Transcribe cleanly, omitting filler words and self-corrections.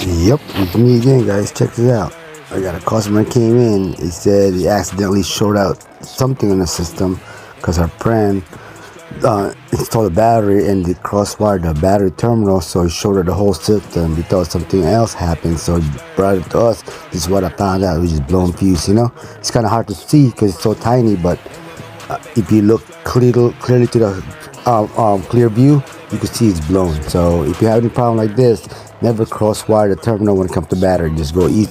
Yep, it's me again, guys. Check this out. I got a customer came in. He said he accidentally shorted out something in the system because our friend installed a battery and the crosswire the battery terminal, so he shorted the whole system. He thought something else happened, so he brought it to us. This is what I found out. We just blown fuse. It's kind of hard to see because it's so tiny, but if you look clearly to the clear view, you can see it's blown. So if you have any problem like this, never crosswire the terminal when it comes to battery. Just go easy